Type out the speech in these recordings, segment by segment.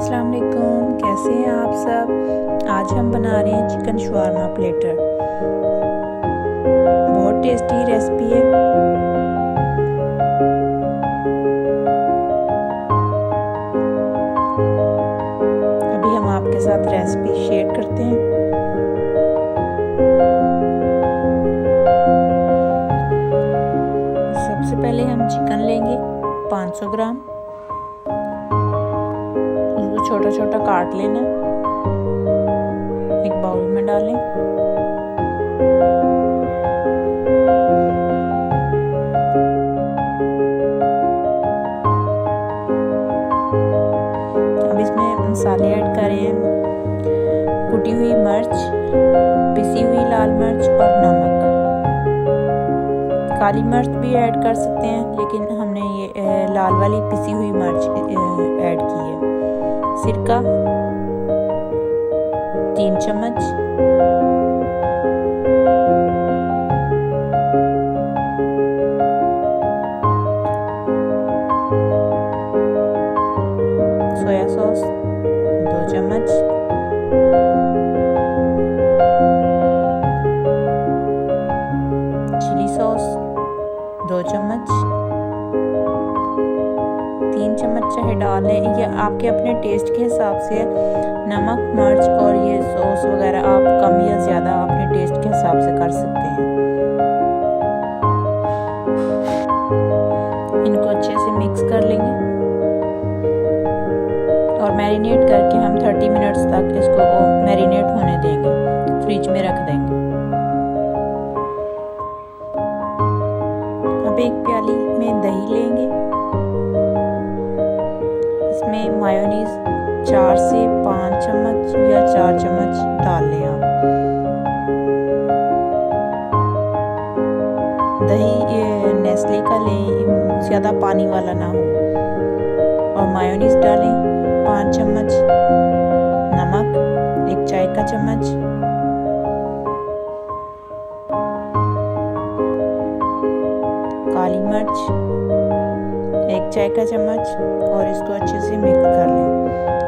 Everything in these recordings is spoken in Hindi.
अस्सलाम वालेकुम, कैसे हैं आप सब। आज हम बना रहे हैं चिकन शवारमा प्लेटर। बहुत टेस्टी रेसिपी है। अभी हम आपके साथ रेसिपी शेयर करते हैं। सबसे पहले हम चिकन लेंगे 500 ग्राम। छोटा छोटा काट लेना, एक बाउल में डालें। अब इसमें मसाले ऐड करें, कुटी हुई मिर्च, पिसी हुई लाल मिर्च और नमक। काली मिर्च भी ऐड कर सकते हैं, लेकिन हमने ये लाल वाली पिसी हुई मिर्च ऐड की है। सिरका 3 चम्मच, सोया सॉस 2 चम्मच, चिली सॉस 2 चम्मच, 3 चम्मच चाहे डालें या आपके अपने टेस्ट के हिसाब से। नमक, मिर्च और ये सॉस वगैरह आप कम या ज़्यादा अपने टेस्ट के हिसाब से कर सकते हैं। इनको अच्छे से मिक्स कर लेंगे और मैरिनेट करके हम 30 मिनट्स तक इसको मैरिनेट होने देंगे, फ्रिज में रख देंगे। अब एक प्याली में दही लेंगे। इसमें मायोनीज 4 से 5 चम्मच या 4 चम्मच डाल लें आप। दही नेस्ले का लें, ज़्यादा पानी वाला ना हो। और मायोनीज डालें 5 चम्मच, नमक 1 चाय का चम्मच, काली मिर्च 1 चाय का चम्मच और इसको अच्छे से मिक्स कर लें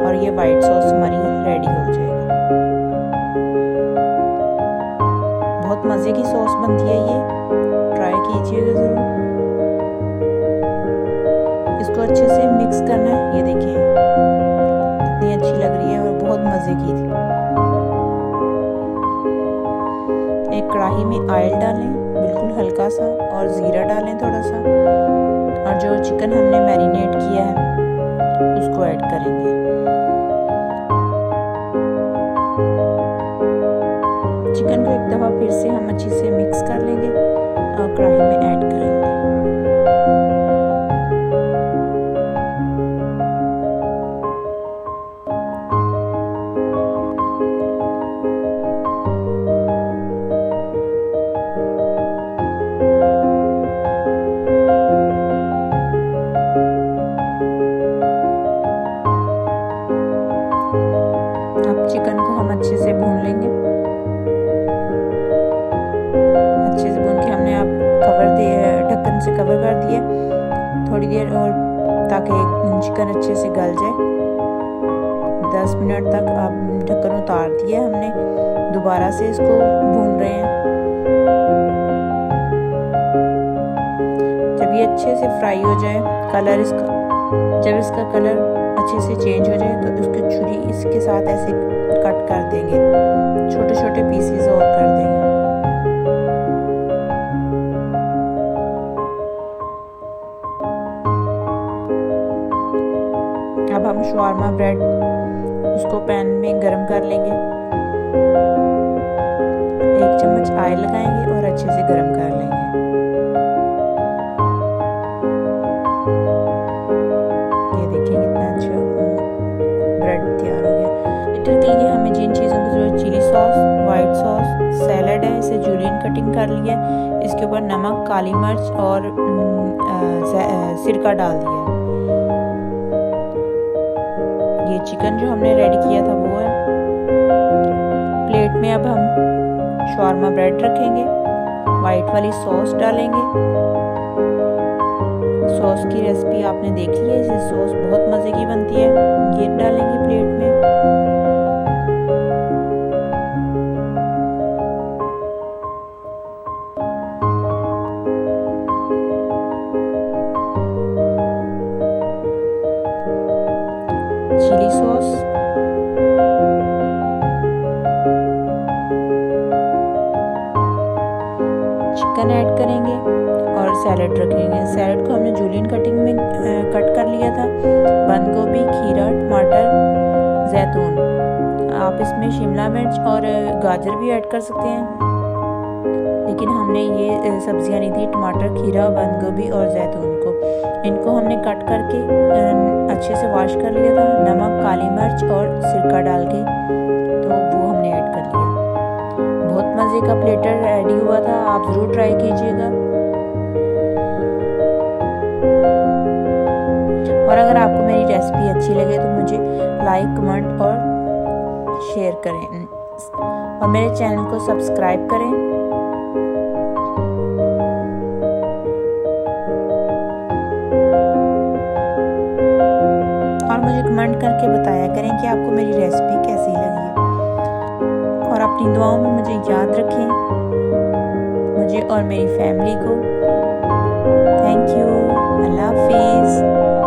और ये वाइट सॉस हमारी रेडी हो जाएगी। बहुत मज़े की सॉस बनती है, ये ट्राई कीजिएगा ज़रूर। इसको अच्छे से मिक्स करना है। ये देखिए कितनी अच्छी लग रही है और बहुत मज़े की थी। एक कढ़ाई में ऑयल डालें, बिल्कुल हल्का सा, और ज़ीरा डालें थोड़ा सा, और जो चिकन हमने मैरिनेट किया है उसको ऐड करेंगे। चिकन को एक दफ़ा फिर से हम अच्छे से मिक्स कर लेंगे और कढ़ाई में ऐड करेंगे। अब चिकन को हम अच्छे से भून लेंगे। अच्छे से भून के हमने आप ढक्कन से कवर कर दिया थोड़ी देर, और ताकि चिकन अच्छे से गल जाए। 10 मिनट तक आप ढक्कन उतार दिया हमने, दोबारा से इसको भून रहे हैं। जब ये अच्छे से फ्राई हो जाए, जब इसका कलर अच्छे से चेंज हो जाए, तो उसकी छुरी इसके साथ ऐसे कट कर देंगे, छोटे छोटे पीसेस और कर देंगे। अब हम शवारमा ब्रेड उसको पैन में गरम कर लेंगे। 1 चम्मच ऑयल लगाएंगे और अच्छे से गरम कर लेंगे। ये देखिए कितना अच्छा ब्रेड तैयार हो गया। प्लेटर के लिए हमें जिन चीज़ों की जरूरत, chilli sauce, white sauce, salad है, इसे जूलियन कटिंग कर लिया, इसके ऊपर नमक, काली मिर्च और सिरका डाल दिया। ये चिकन जो हमने रेडी किया था वो है। प्लेट में अब हम शवारमा ब्रेड रखेंगे, वाइट वाली सॉस डालेंगे। सॉस की रेसिपी आपने देख ली है, इसे सॉस बहुत मज़े की बनती है। ये डालेंगे चिली सॉस, चिकन ऐड करेंगे और सैलड रखेंगे। सैलड को हमने जूलियन कटिंग में कट कर लिया था। बंद गोभी, खीरा, टमाटर, जैतून। आप इसमें शिमला मिर्च और गाजर भी ऐड कर सकते हैं, लेकिन हमने ये सब्जियां ली थी, टमाटर, खीरा, बंद गोभी और जैतून को। इनको हमने कट करके अच्छे से वॉश कर लिया था, नमक, काली मिर्च और सिरका डाल के, तो वो हमने ऐड कर लिया। बहुत मज़े का प्लेटर रेडी हुआ था, आप ज़रूर ट्राई कीजिएगा। और अगर आपको मेरी रेसिपी अच्छी लगे तो मुझे लाइक, कमेंट और शेयर करें और मेरे चैनल को सब्सक्राइब करें। और मुझे कमेंट करके बताया करें कि आपको मेरी रेसिपी कैसी लगी है। और अपनी दुआओं में मुझे याद रखें, मुझे और मेरी फैमिली को। Thank you. अल्लाह हाफिज़।